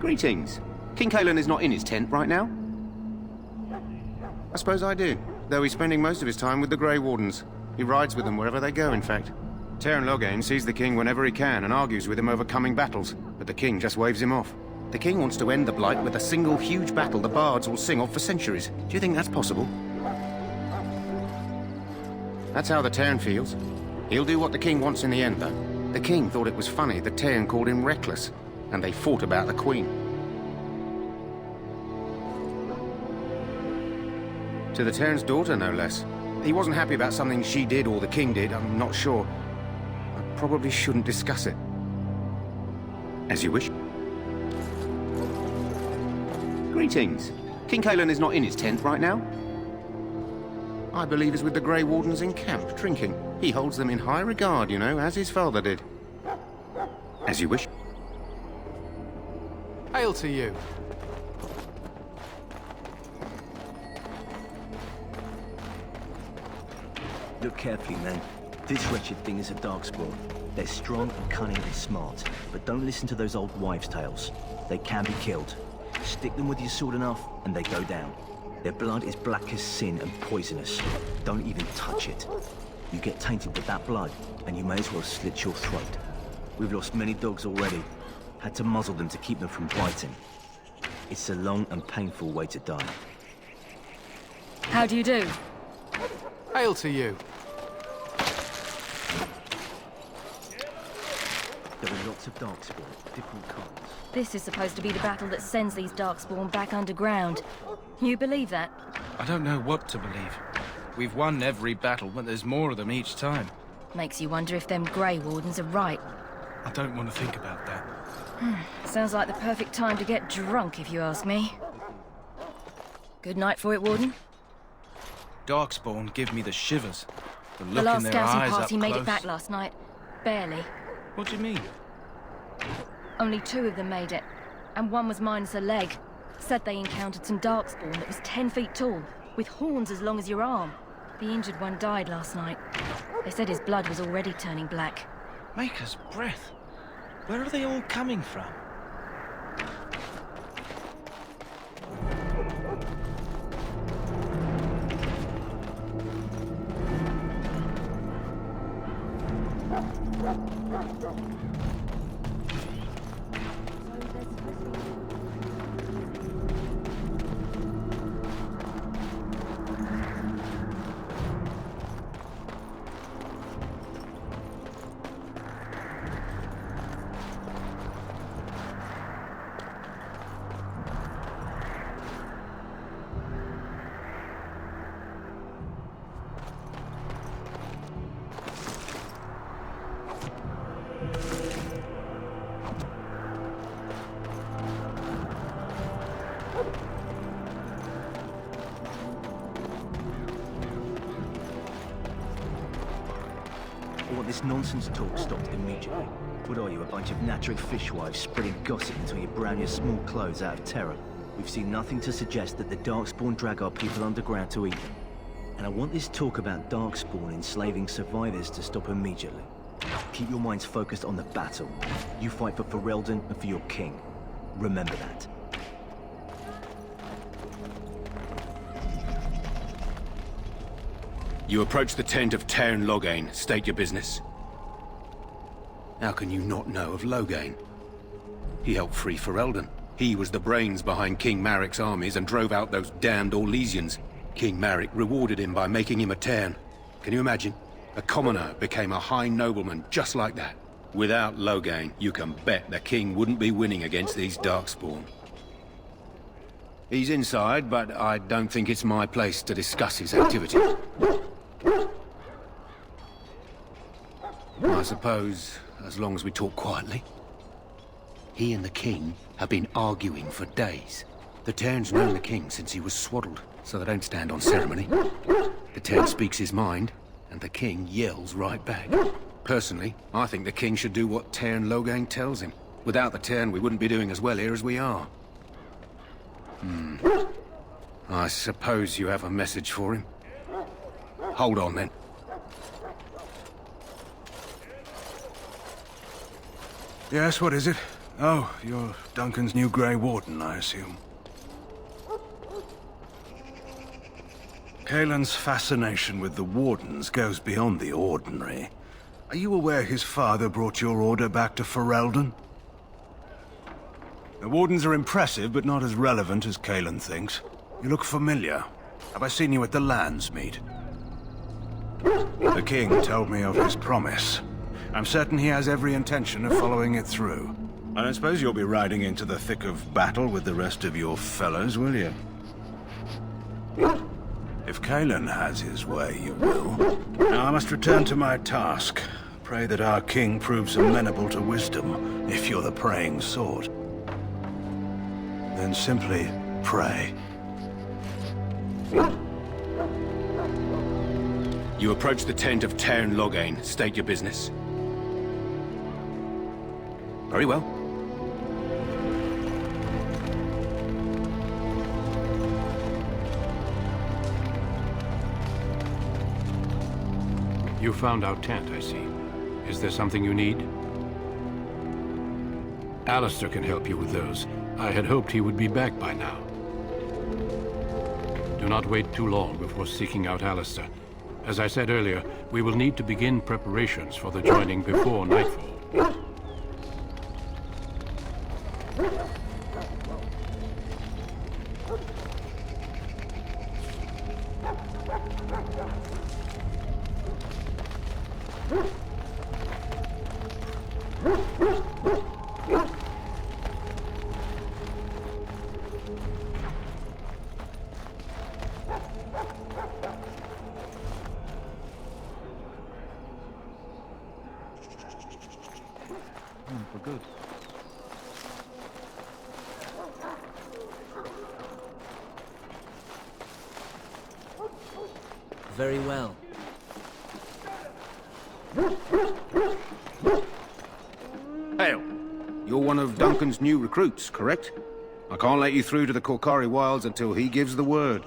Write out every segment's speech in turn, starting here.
Greetings. King Cailan is not in his tent right now? I suppose I do, though he's spending most of his time with the Grey Wardens. He rides with them wherever they go, in fact. Teyrn Loghain sees the king whenever he can and argues with him over coming battles, but the king just waves him off. The king wants to end the Blight with a single huge battle the bards will sing of for centuries. Do you think that's possible? That's how the Teyrn feels. He'll do what the king wants in the end, though. The king thought it was funny that Teyrn called him reckless, and they fought about the queen. To the Teyrn's daughter, no less. He wasn't happy about something she did or the king did, I'm not sure. I probably shouldn't discuss it. As you wish. Greetings. King Cailan is not in his tent right now? I believe he's with the Grey Wardens in camp, drinking. He holds them in high regard, you know, as his father did. As you wish. Hail to you. Look carefully, men. This wretched thing is a darkspawn. They're strong and cunning and smart, but don't listen to those old wives' tales. They can be killed. Stick them with your sword enough, and they go down. Their blood is black as sin and poisonous. Don't even touch it. You get tainted with that blood, and you may as well slit your throat. We've lost many dogs already. Had to muzzle them to keep them from biting. It's a long and painful way to die. How do you do? Hail to you. There are lots of darkspawn, different kinds. This is supposed to be the battle that sends these darkspawn back underground. You believe that? I don't know what to believe. We've won every battle, but there's more of them each time. Makes you wonder if them Grey Wardens are right. I don't want to think about that. Sounds like the perfect time to get drunk, if you ask me. Good night for it, Warden. Darkspawn give me the shivers. The look The last in their scouting eyes party up made close. it back last night. Barely. What do you mean? Only 2 of them made it, and one was minus a leg. Said they encountered some darkspawn that was 10 feet tall, with horns as long as your arm. The injured one died last night. They said his blood was already turning black. Maker's breath. Where are they all coming from? I want this nonsense talk stopped immediately. What are you, a bunch of Natric fishwives spreading gossip until you brown your small clothes out of terror? We've seen nothing to suggest that the Darkspawn drag our people underground to eat them. And I want this talk about Darkspawn enslaving survivors to stop immediately. Keep your minds focused on the battle. You fight for Ferelden and for your king. Remember that. You approach the tent of Teyrn Loghain. State your business. How can you not know of Loghain? He helped free Ferelden. He was the brains behind King Maric's armies and drove out those damned Orlesians. King Maric rewarded him by making him a Teyrn. Can you imagine? A commoner became a high nobleman just like that. Without Loghain, you can bet the king wouldn't be winning against these Darkspawn. He's inside, but I don't think it's my place to discuss his activities. I suppose, as long as we talk quietly. He and the king have been arguing for days. The Teyrn's known the king since he was swaddled, so they don't stand on ceremony. The Teyrn speaks his mind, and the king yells right back. Personally, I think the king should do what Teyrn Loghain tells him. Without the Teyrn, we wouldn't be doing as well here as we are. I suppose you have a message for him. Hold on, then. Yes, what is it? Oh, you're Duncan's new Grey Warden, I assume. Kaelin's fascination with the Wardens goes beyond the ordinary. Are you aware his father brought your order back to Ferelden? The Wardens are impressive, but not as relevant as Kaelin thinks. You look familiar. Have I seen you at the Landsmeet? The King told me of his promise. I'm certain he has every intention of following it through. I don't suppose you'll be riding into the thick of battle with the rest of your fellows, will you? If Kaelin has his way, you will. Now I must return to my task. Pray that our king proves amenable to wisdom, if you're the praying sort. Then simply pray. You approach the tent of Town Loghain. State your business. Very well. You found our tent, I see. Is there something you need? Alistair can help you with those. I had hoped he would be back by now. Do not wait too long before seeking out Alistair. As I said earlier, we will need to begin preparations for the joining before nightfall. We're good. Very well. Hail. You're one of Duncan's new recruits, correct? I can't let you through to the Korcari Wilds until he gives the word.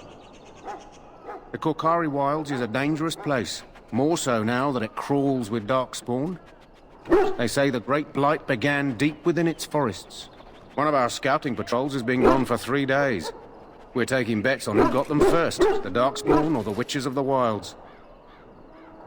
The Korcari Wilds is a dangerous place. More so now that it crawls with darkspawn. They say the Great Blight began deep within its forests. One of our scouting patrols has been gone for 3 days. We're taking bets on who got them first, the Darkspawn or the Witches of the Wilds.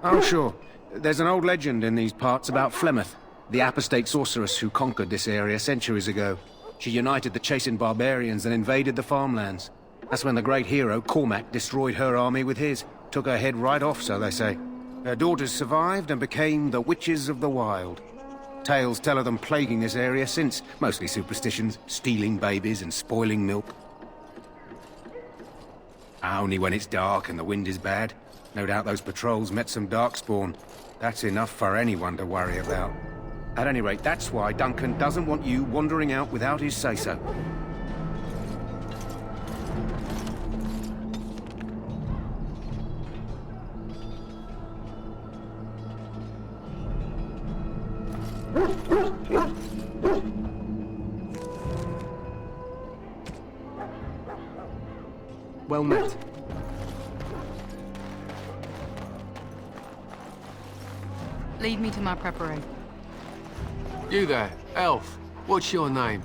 Oh, sure. There's an old legend in these parts about Flemeth, the apostate sorceress who conquered this area centuries ago. She united the chasing barbarians and invaded the farmlands. That's when the great hero, Cormac, destroyed her army with his. Took her head right off, so they say. Her daughters survived and became the Witches of the Wild. Tales tell of them plaguing this area since, mostly superstitions, stealing babies and spoiling milk. Only when it's dark and the wind is bad. No doubt those patrols met some darkspawn. That's enough for anyone to worry about. At any rate, that's why Duncan doesn't want you wandering out without his say-so. Well met. Lead me to my preparation. You there, elf. What's your name?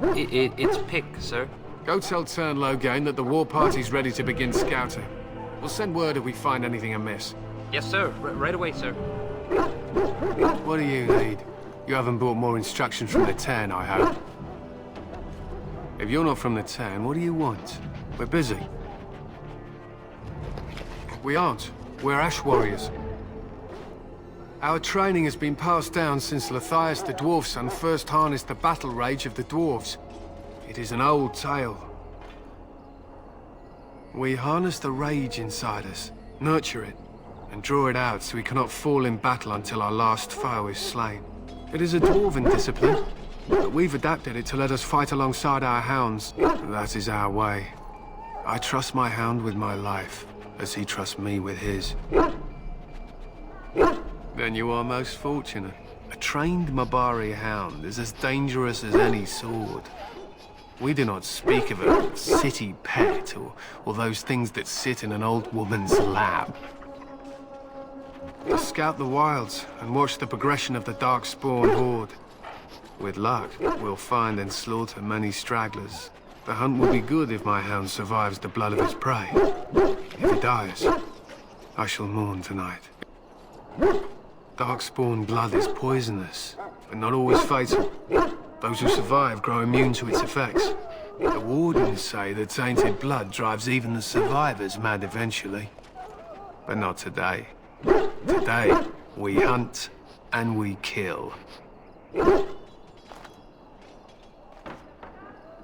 It's Pick, sir. Go tell Turn Loghain that the war party's ready to begin scouting. We'll send word if we find anything amiss. Yes, sir. Right away, sir. What do you need? You haven't brought more instructions from the Ten, I hope. If you're not from the Ten, what do you want? We're busy. We aren't. We're Ash Warriors. Our training has been passed down since Lethias the Dwarf's son first harnessed the battle rage of the Dwarves. It is an old tale. We harness the rage inside us, nurture it, and draw it out so we cannot fall in battle until our last foe is slain. It is a dwarven discipline, but we've adapted it to let us fight alongside our hounds. That is our way. I trust my hound with my life, as he trusts me with his. Then you are most fortunate. A trained Mabari hound is as dangerous as any sword. We do not speak of a city pet or those things that sit in an old woman's lap. To scout the wilds and watch the progression of the Darkspawn horde. With luck, we'll find and slaughter many stragglers. The hunt will be good if my hound survives the blood of his prey. If he dies, I shall mourn tonight. Darkspawn blood is poisonous, but not always fatal. Those who survive grow immune to its effects. The wardens say that tainted blood drives even the survivors mad eventually. But not today. Today, we hunt and we kill.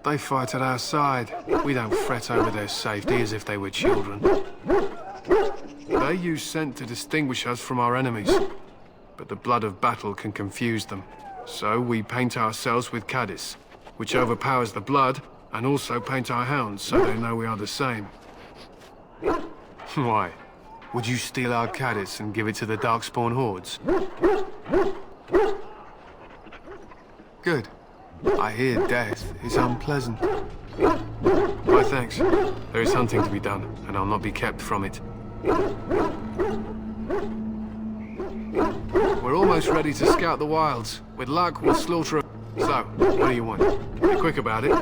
They fight at our side. We don't fret over their safety as if they were children. They use scent to distinguish us from our enemies. But the blood of battle can confuse them. So we paint ourselves with caddis, which overpowers the blood, and also paint our hounds so they know we are the same. Why? Would you steal our caddis and give it to the Darkspawn hordes? Good. I hear death is unpleasant. Why, thanks. There is hunting to be done, and I'll not be kept from it. We're almost ready to scout the wilds. With luck, we'll slaughter a... So, what do you want? Be quick about it.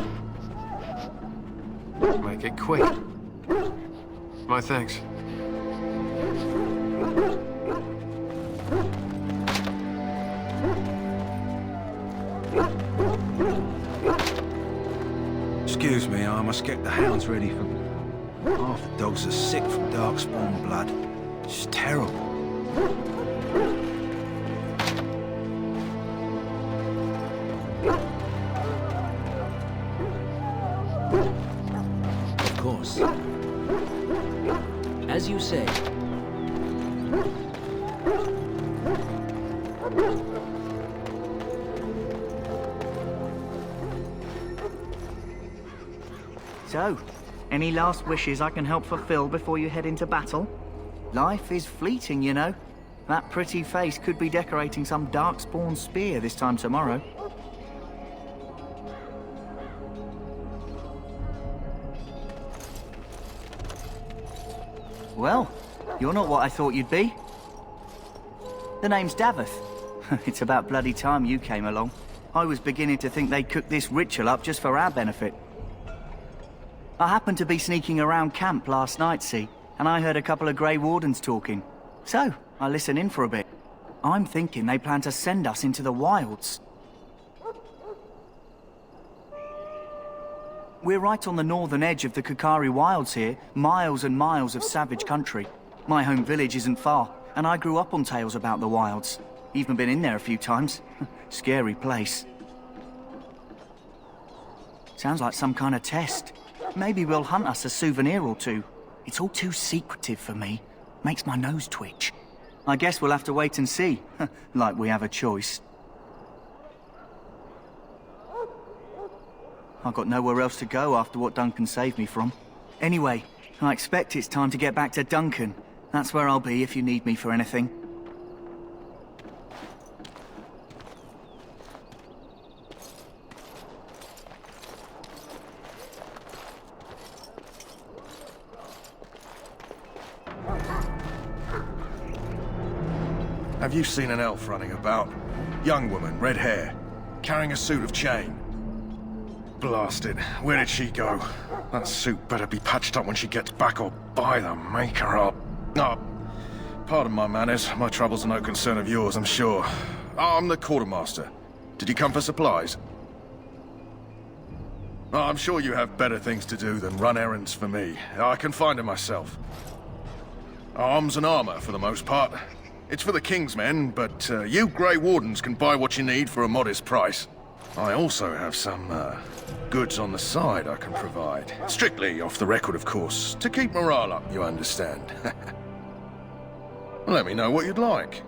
Make it quick. My thanks. Excuse me, I must get the hounds ready for... Half the dogs are sick from Darkspawn blood. It's terrible. Of course. As you say. So, any last wishes I can help fulfill before you head into battle? Life is fleeting, you know. That pretty face could be decorating some Darkspawn spear this time tomorrow. Well, you're not what I thought you'd be. The name's Daveth. It's about bloody time you came along. I was beginning to think they'd cooked this ritual up just for our benefit. I happened to be sneaking around camp last night, see, and I heard a couple of Grey Wardens talking. So, I listened in for a bit. I'm thinking they plan to send us into the wilds. We're right on the northern edge of the Kukari Wilds here, miles and miles of savage country. My home village isn't far, and I grew up on tales about the wilds. Even been in there a few times. Scary place. Sounds like some kind of test. Maybe we'll hunt us a souvenir or two. It's all too secretive for me. Makes my nose twitch. I guess we'll have to wait and see. Like we have a choice. I've got nowhere else to go after what Duncan saved me from. Anyway, I expect it's time to get back to Duncan. That's where I'll be if you need me for anything. Have you seen an elf running about? Young woman, red hair, carrying a suit of chain. Blasted. Where did she go? That suit better be patched up when she gets back, or by the maker up. No, pardon my manners. My troubles are no concern of yours, I'm sure. I'm the quartermaster. Did you come for supplies? Oh, I'm sure you have better things to do than run errands for me. I can find them myself. Arms and armor, for the most part. It's for the King's men, but you Grey Wardens can buy what you need for a modest price. I also have some goods on the side I can provide. Strictly off the record, of course, to keep morale up, you understand. Let me know what you'd like.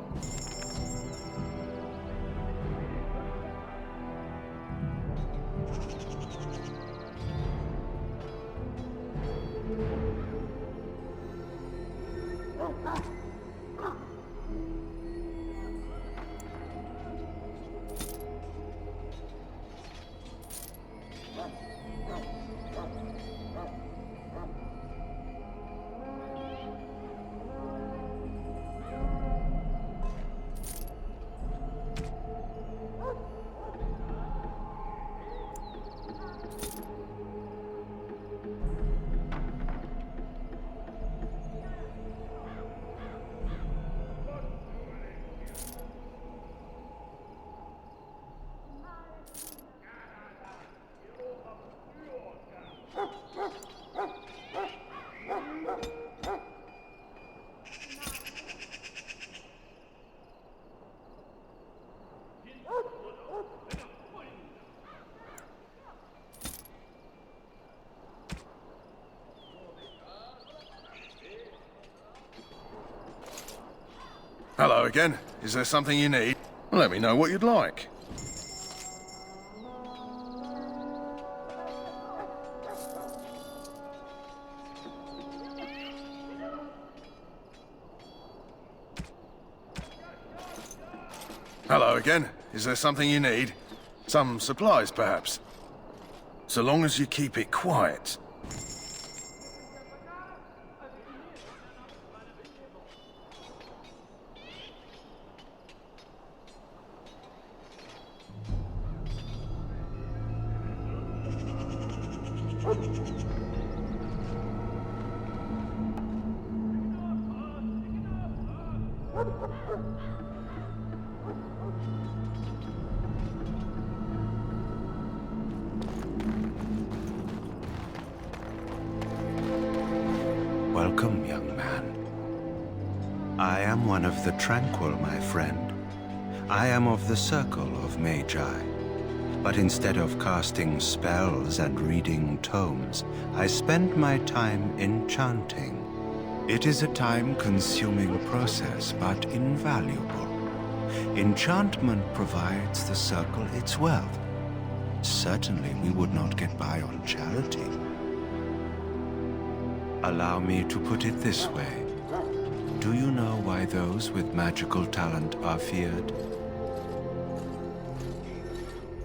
Hello again. Is there something you need? Let me know what you'd like. Hello again. Is there something you need? Some supplies, perhaps? So long as you keep it quiet. Welcome, young man. I am one of the Tranquil, my friend. I am of the Circle of Magi. But instead of casting spells and reading tomes, I spend my time enchanting. It is a time-consuming process, but invaluable. Enchantment provides the Circle its wealth. Certainly we would not get by on charity. Allow me to put it this way. Do you know why those with magical talent are feared?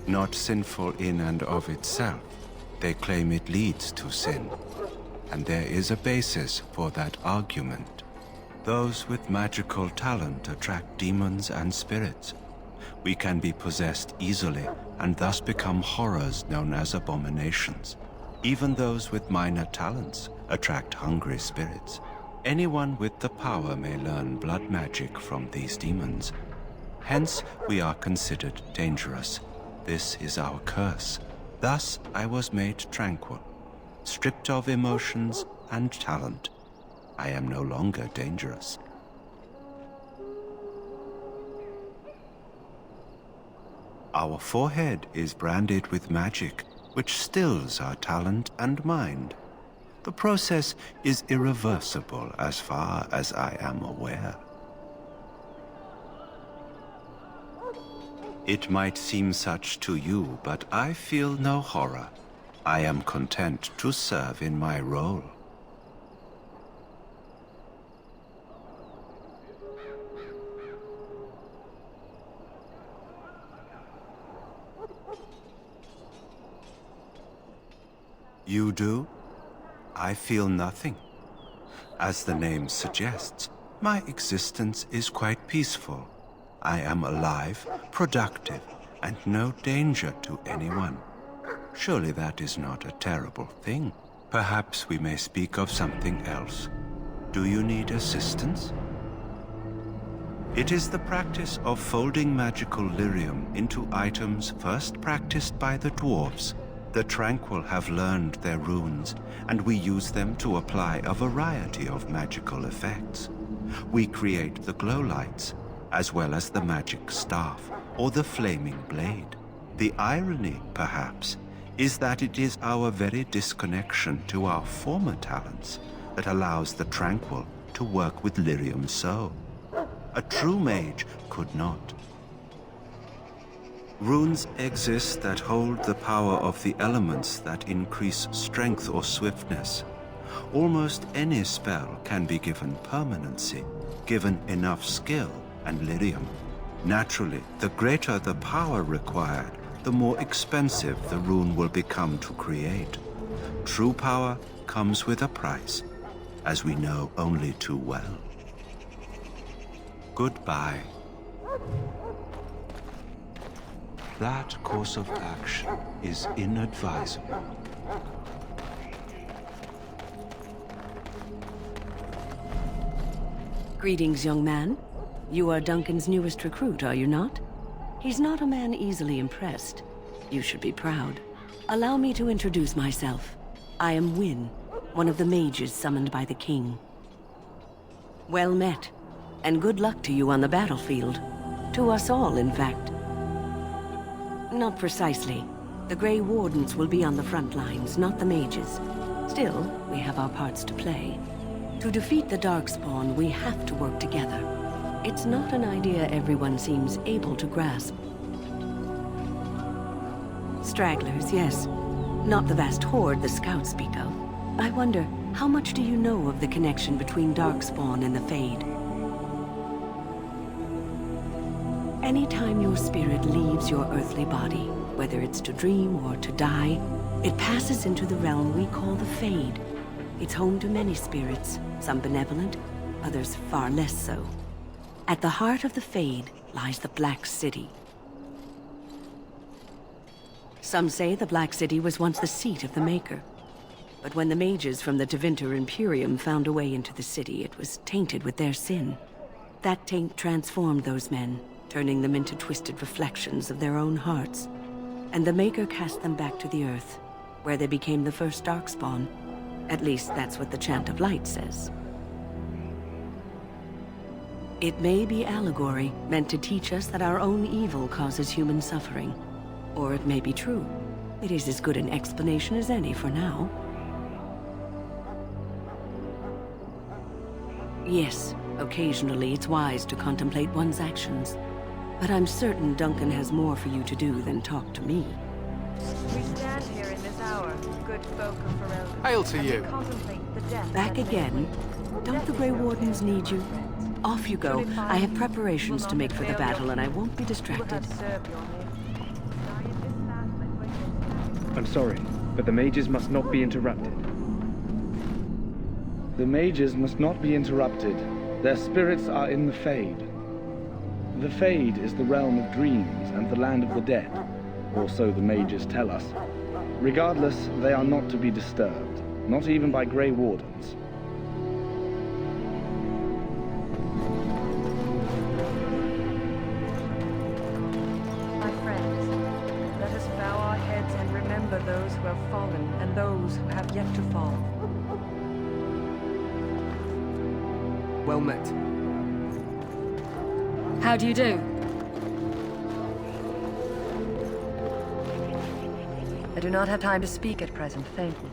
Not sinful in and of itself. They claim it leads to sin. And there is a basis for that argument. Those with magical talent attract demons and spirits. We can be possessed easily and thus become horrors known as abominations. Even those with minor talents attract hungry spirits. Anyone with the power may learn blood magic from these demons. Hence, we are considered dangerous. This is our curse. Thus, I was made tranquil, stripped of emotions and talent. I am no longer dangerous. Our forehead is branded with magic, which stills our talent and mind. The process is irreversible as far as I am aware. It might seem such to you, but I feel no horror. I am content to serve in my role. You do? I feel nothing. As the name suggests, my existence is quite peaceful. I am alive, productive, and no danger to anyone. Surely that is not a terrible thing. Perhaps we may speak of something else. Do you need assistance? It is the practice of folding magical lyrium into items first practiced by the dwarves. The Tranquil have learned their runes, and we use them to apply a variety of magical effects. We create the glow lights, as well as the magic staff, or the flaming blade. The irony, perhaps, is that it is our very disconnection to our former talents that allows the Tranquil to work with lyrium so. A true mage could not. Runes exist that hold the power of the elements that increase strength or swiftness. Almost any spell can be given permanency, given enough skill and lyrium. Naturally, the greater the power required, the more expensive the rune will become to create. True power comes with a price, as we know only too well. Goodbye. That course of action is inadvisable. Greetings, young man. You are Duncan's newest recruit, are you not? He's not a man easily impressed. You should be proud. Allow me to introduce myself. I am Wynne, one of the mages summoned by the king. Well met, and good luck to you on the battlefield. To us all, in fact. Not precisely. The Grey Wardens will be on the front lines, not the mages. Still, we have our parts to play. To defeat the Darkspawn, we have to work together. It's not an idea everyone seems able to grasp. Stragglers, yes. Not the vast horde the scouts speak of. I wonder, how much do you know of the connection between Darkspawn and the Fade? Anytime your spirit leaves your earthly body, whether it's to dream or to die, it passes into the realm we call the Fade. It's home to many spirits, some benevolent, others far less so. At the heart of the Fade lies the Black City. Some say the Black City was once the seat of the Maker. But when the mages from the Tevinter Imperium found a way into the city, it was tainted with their sin. That taint transformed those men, turning them into twisted reflections of their own hearts. And the Maker cast them back to the Earth, where they became the first Darkspawn. At least that's what the Chant of Light says. It may be allegory, meant to teach us that our own evil causes human suffering. Or it may be true. It is as good an explanation as any for now. Yes, occasionally it's wise to contemplate one's actions. But I'm certain Duncan has more for you to do than talk to me. We stand here in this hour, good folk of Ferelden. Hail to you. Contemplate the death. Back again? Don't the Grey Wardens need you? Off you go. I have preparations to make for the battle, and I won't be distracted. I'm sorry, but the mages must not be interrupted. The mages must not be interrupted. Their spirits are in the Fade. The Fade is the realm of dreams and the land of the dead, or so the mages tell us. Regardless, they are not to be disturbed, not even by Grey Wardens. My friends, let us bow our heads and remember those who have fallen and those who have yet to fall. Well met. How do you do? I do not have time to speak at present, thank you.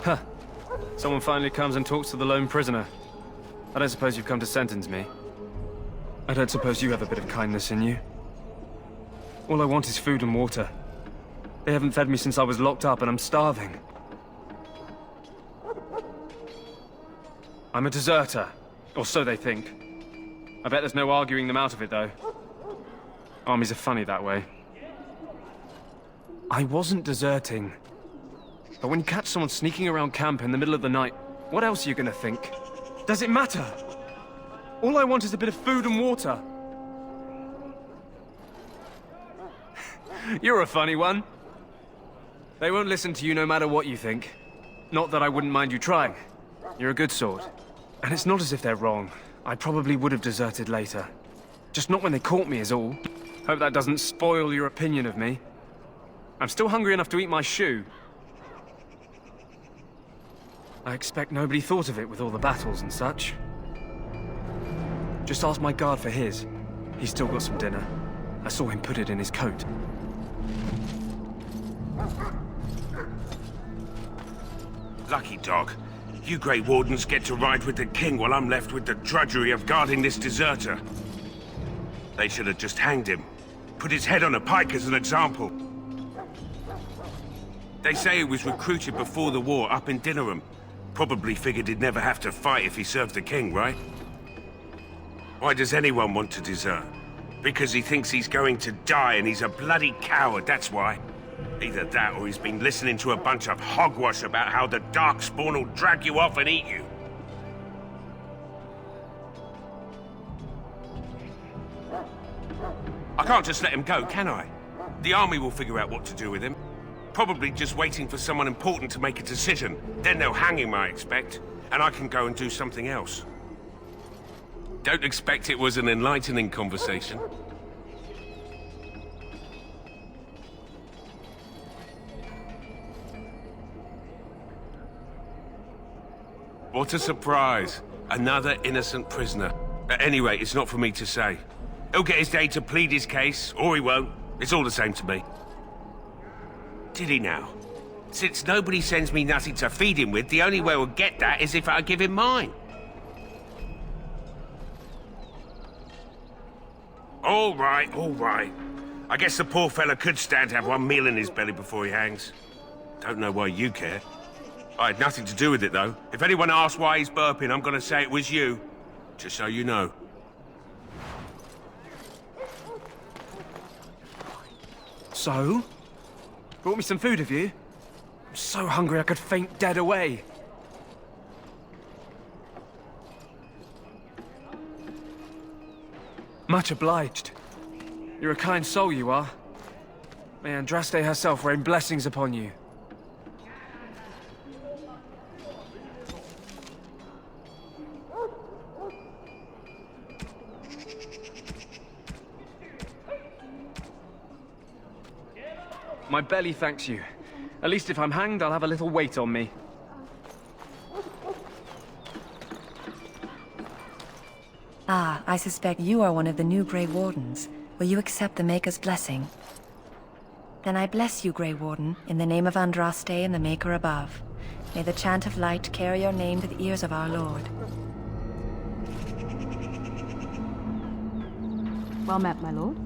Huh. Someone finally comes and talks to the lone prisoner. I don't suppose you've come to sentence me. I don't suppose you have a bit of kindness in you. All I want is food and water. They haven't fed me since I was locked up and I'm starving. I'm a deserter, or so they think. I bet there's no arguing them out of it, though. Armies are funny that way. I wasn't deserting. But when you catch someone sneaking around camp in the middle of the night, what else are you gonna think? Does it matter? All I want is a bit of food and water. You're a funny one. They won't listen to you no matter what you think. Not that I wouldn't mind you trying. You're a good sword. And it's not as if they're wrong. I probably would have deserted later. Just not when they caught me is all. Hope that doesn't spoil your opinion of me. I'm still hungry enough to eat my shoe. I expect nobody thought of it with all the battles and such. Just ask my guard for his. He's still got some dinner. I saw him put it in his coat. Lucky dog. You Grey Wardens get to ride with the king while I'm left with the drudgery of guarding this deserter. They should have just hanged him. Put his head on a pike as an example. They say he was recruited before the war up in Dinnerham. Probably figured he'd never have to fight if he served the king, right? Why does anyone want to desert? Because he thinks he's going to die and he's a bloody coward, that's why. Either that or he's been listening to a bunch of hogwash about how the Darkspawn will drag you off and eat you. I can't just let him go, can I? The army will figure out what to do with him. Probably just waiting for someone important to make a decision. Then they'll hang him, I expect. And I can go and do something else. Don't expect it was an enlightening conversation. What a surprise. Another innocent prisoner. At any rate, it's not for me to say. He'll get his day to plead his case, or he won't. It's all the same to me. Did he now? Since nobody sends me nothing to feed him with, the only way we'll get that is if I give him mine. All right, all right. I guess the poor fella could stand to have one meal in his belly before he hangs. Don't know why you care. I had nothing to do with it, though. If anyone asks why he's burping, I'm gonna say it was you. Just so you know. So? Brought me some food, have you? I'm so hungry I could faint dead away. Much obliged. You're a kind soul, you are. May Andraste herself rain blessings upon you. My belly thanks you. At least if I'm hanged, I'll have a little weight on me. Ah, I suspect you are one of the new Grey Wardens. Will you accept the Maker's blessing? Then I bless you, Grey Warden, in the name of Andraste and the Maker above. May the chant of light carry your name to the ears of our Lord. Well met, my lord.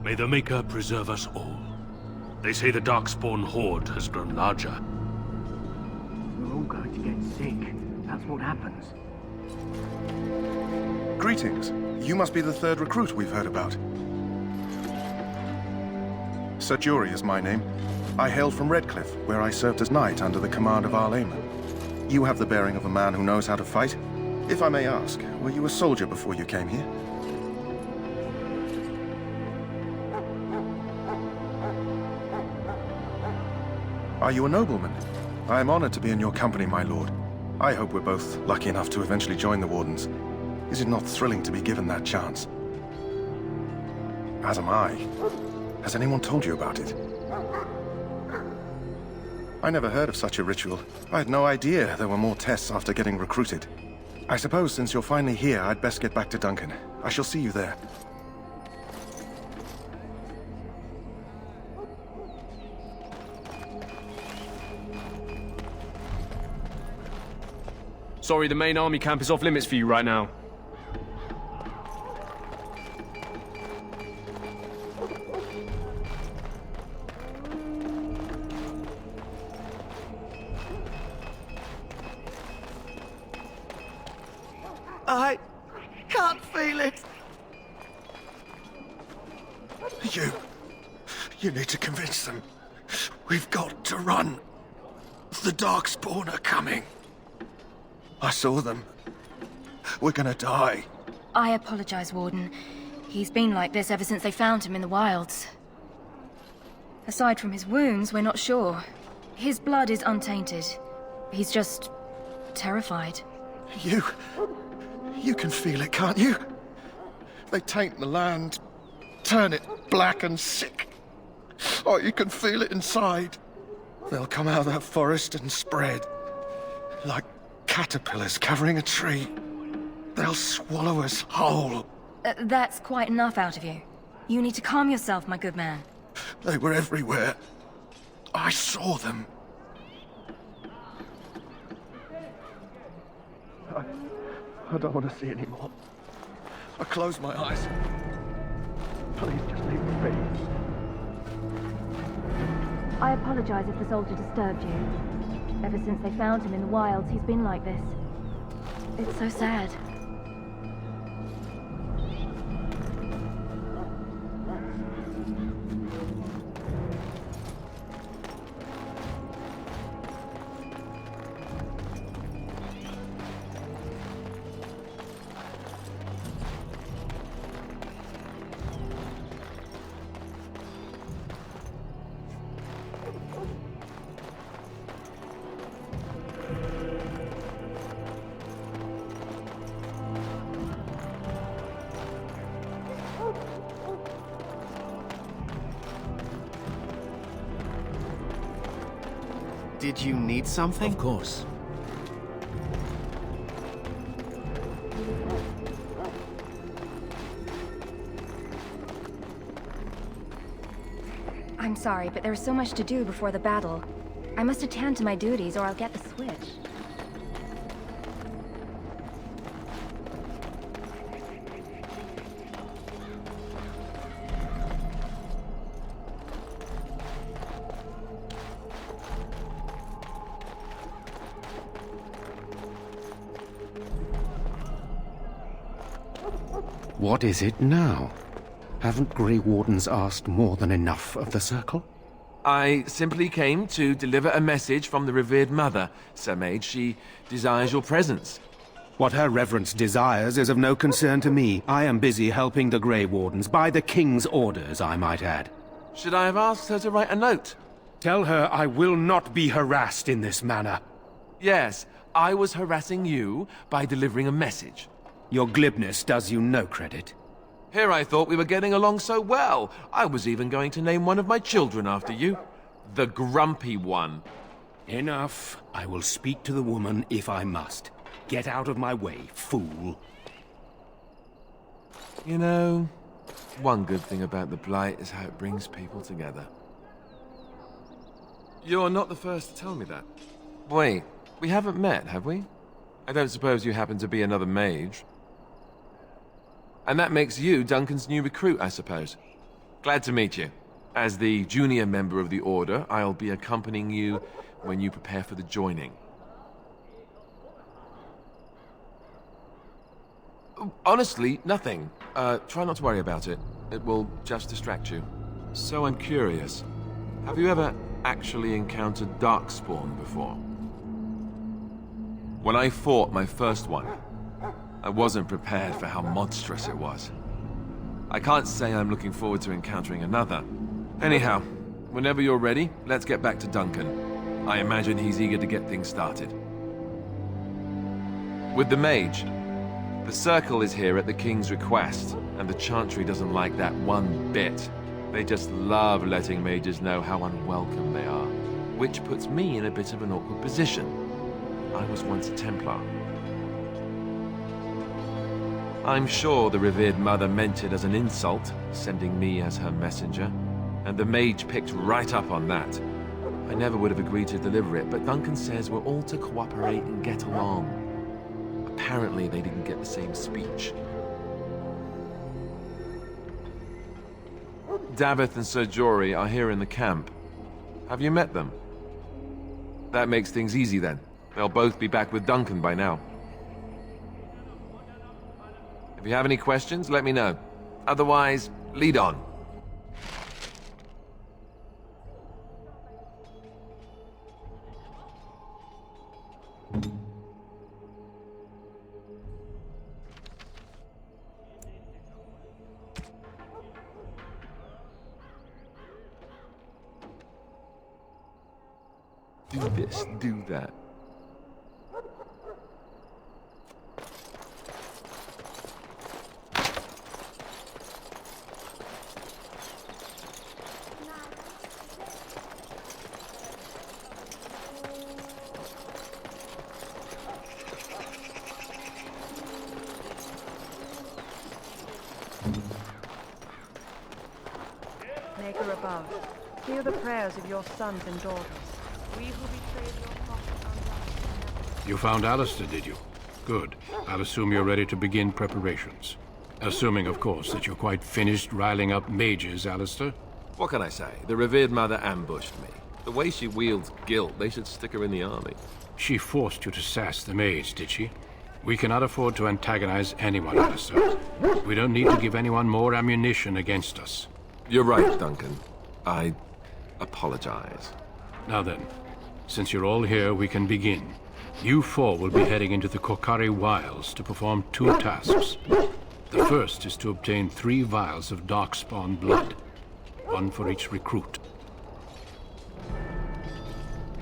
May the Maker preserve us all. They say the Darkspawn horde has grown larger. We're all going to get sick. That's what happens. Greetings. You must be the third recruit we've heard about. Sir Jury is my name. I hail from Redcliffe, where I served as knight under the command of our layman. You have the bearing of a man who knows how to fight. If I may ask, were you a soldier before you came here? Are you a nobleman? I am honored to be in your company, my lord. I hope we're both lucky enough to eventually join the Wardens. Is it not thrilling to be given that chance? As am I. Has anyone told you about it? I never heard of such a ritual. I had no idea there were more tests after getting recruited. I suppose since you're finally here, I'd best get back to Duncan. I shall see you there. Sorry, the main army camp is off limits for you right now. I can't feel it. You need to convince them. We've got to run. The Darkspawn are coming. I saw them. We're gonna die. I apologize, Warden. He's been like this ever since they found him in the wilds. Aside from his wounds, we're not sure. His blood is untainted. He's just terrified. You can feel it, can't you? They taint the land, turn it black and sick. Oh, you can feel it inside. They'll come out of that forest and spread. Like caterpillars covering a tree. They'll swallow us whole. That's quite enough out of you. You need to calm yourself, my good man. They were everywhere. I saw them. I don't want to see anymore. I close my eyes. Please just leave me be. I apologize if the soldier disturbed you. Ever since they found him in the wilds, he's been like this. It's so sad. Did you need something? Of course. I'm sorry, but there's so much to do before the battle. I must attend to my duties or I'll get the switch. What is it now? Haven't Grey Wardens asked more than enough of the Circle? I simply came to deliver a message from the revered mother, Sir Mage. She desires your presence. What her reverence desires is of no concern to me. I am busy helping the Grey Wardens, by the King's orders, I might add. Should I have asked her to write a note? Tell her I will not be harassed in this manner. Yes, I was harassing you by delivering a message. Your glibness does you no credit. Here I thought we were getting along so well. I was even going to name one of my children after you. The Grumpy One. Enough. I will speak to the woman if I must. Get out of my way, fool. You know, one good thing about the Blight is how it brings people together. You're not the first to tell me that. Wait, we haven't met, have we? I don't suppose you happen to be another mage. And that makes you Duncan's new recruit, I suppose. Glad to meet you. As the junior member of the Order, I'll be accompanying you when you prepare for the joining. Honestly, nothing. Try not to worry about it. It will just distract you. So I'm curious. Have you ever actually encountered Darkspawn before? When I fought my first one, I wasn't prepared for how monstrous it was. I can't say I'm looking forward to encountering another. Anyhow, whenever you're ready, let's get back to Duncan. I imagine he's eager to get things started. With the mage, the Circle is here at the King's request, and the Chantry doesn't like that one bit. They just love letting mages know how unwelcome they are, which puts me in a bit of an awkward position. I was once a Templar. I'm sure the revered mother meant it as an insult, sending me as her messenger, and the mage picked right up on that. I never would have agreed to deliver it, but Duncan says we're all to cooperate and get along. Apparently they didn't get the same speech. Davith and Sir Jory are here in the camp. Have you met them? That makes things easy then. They'll both be back with Duncan by now. If you have any questions, let me know. Otherwise, lead on. Do this, do that. Maker above, hear the prayers of your sons and daughters. We who betrayed your prophet You found Alistair, did you? Good. I'll assume you're ready to begin preparations. Assuming, of course, that you're quite finished riling up mages, Alistair. What can I say? The revered mother ambushed me. The way she wields guilt, they should stick her in the army. She forced you to sass the mage, did she? We cannot afford to antagonize anyone, Alistair. We don't need to give anyone more ammunition against us. You're right, Duncan. I apologize. Now then, since you're all here, we can begin. You four will be heading into the Kokari Wilds to perform 2 tasks. The first is to obtain 3 vials of Darkspawn blood, 1 for each recruit.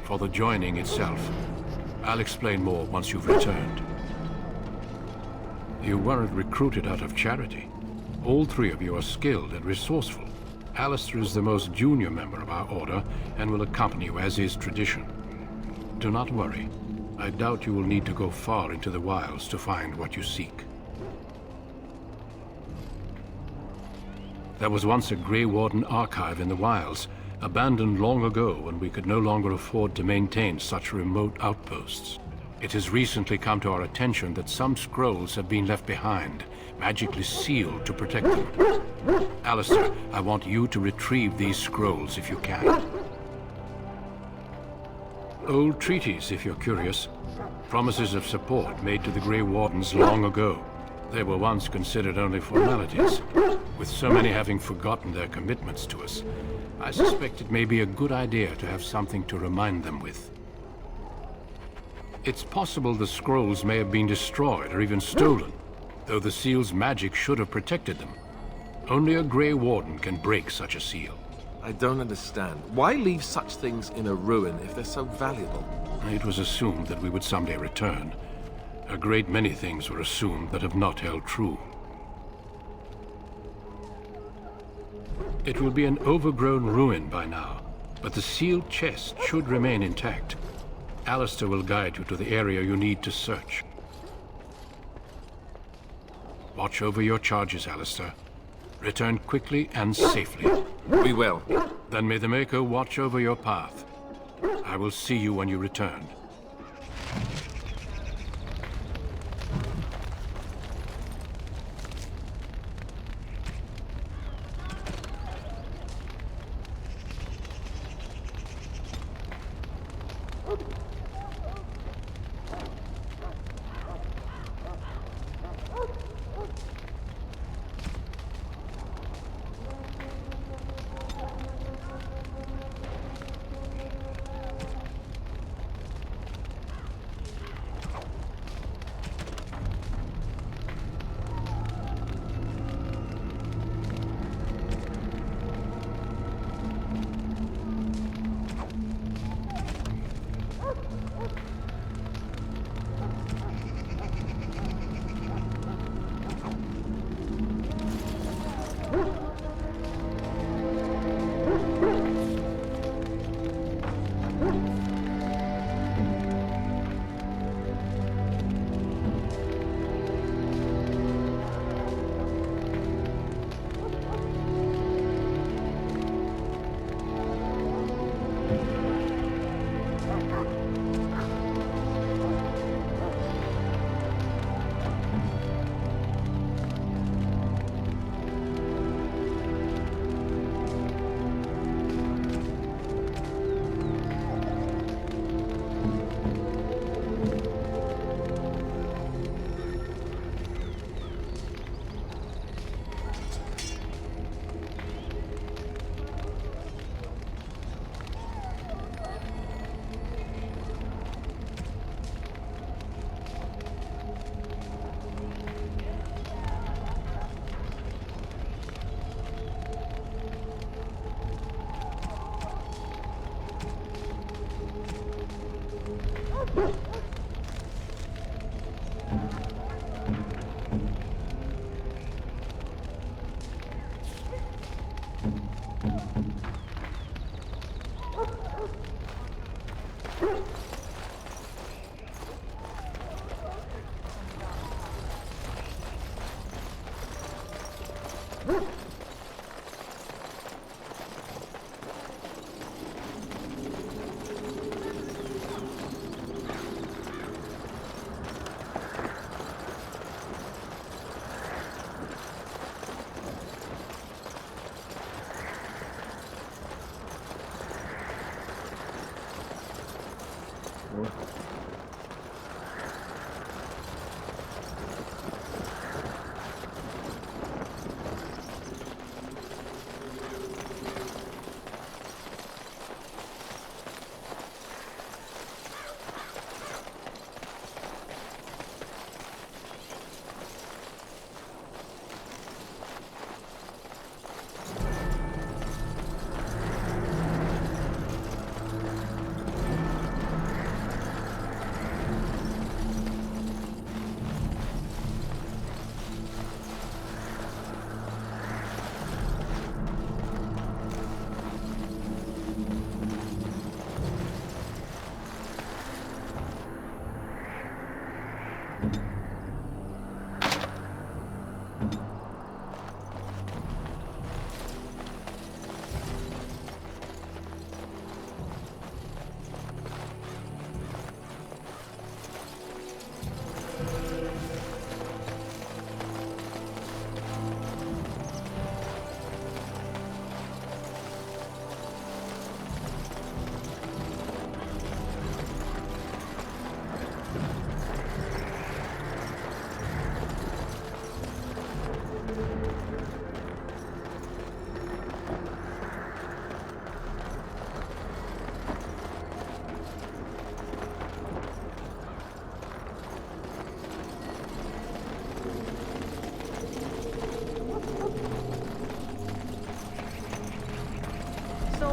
For the joining itself, I'll explain more once you've returned. You weren't recruited out of charity. All 3 of you are skilled and resourceful. Alistair is the most junior member of our order and will accompany you as is tradition. Do not worry. I doubt you will need to go far into the wilds to find what you seek. There was once a Grey Warden archive in the wilds, abandoned long ago when we could no longer afford to maintain such remote outposts. It has recently come to our attention that some scrolls have been left behind, magically sealed to protect them. Alistair, I want you to retrieve these scrolls if you can. Old treaties, if you're curious. Promises of support made to the Grey Wardens long ago. They were once considered only formalities. With so many having forgotten their commitments to us, I suspect it may be a good idea to have something to remind them with. It's possible the scrolls may have been destroyed or even stolen, though the seal's magic should have protected them. Only a Grey Warden can break such a seal. I don't understand. Why leave such things in a ruin if they're so valuable? It was assumed that we would someday return. A great many things were assumed that have not held true. It will be an overgrown ruin by now, but the sealed chest should remain intact. Alistair will guide you to the area you need to search. Watch over your charges, Alistair. Return quickly and safely. We will. Then may the Maker watch over your path. I will see you when you return.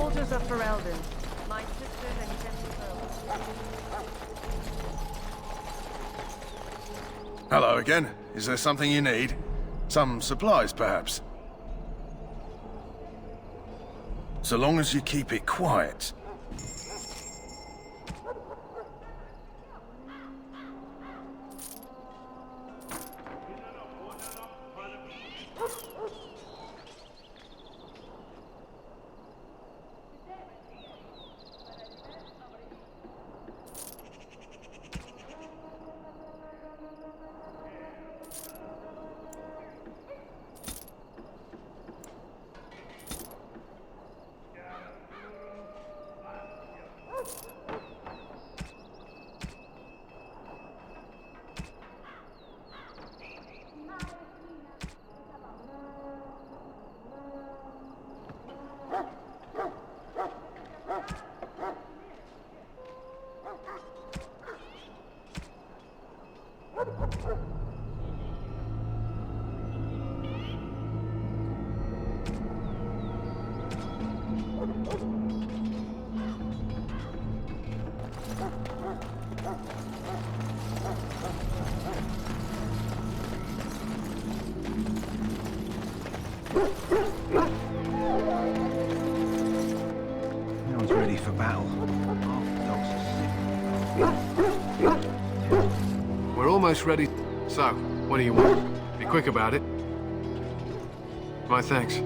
Soldiers of Ferelden. My sisters and gentle Hello again. Is there something you need? Some supplies, perhaps? So long as you keep it quiet. No one's ready for battle. We're almost ready. So, what do you want? Be quick about it. My thanks.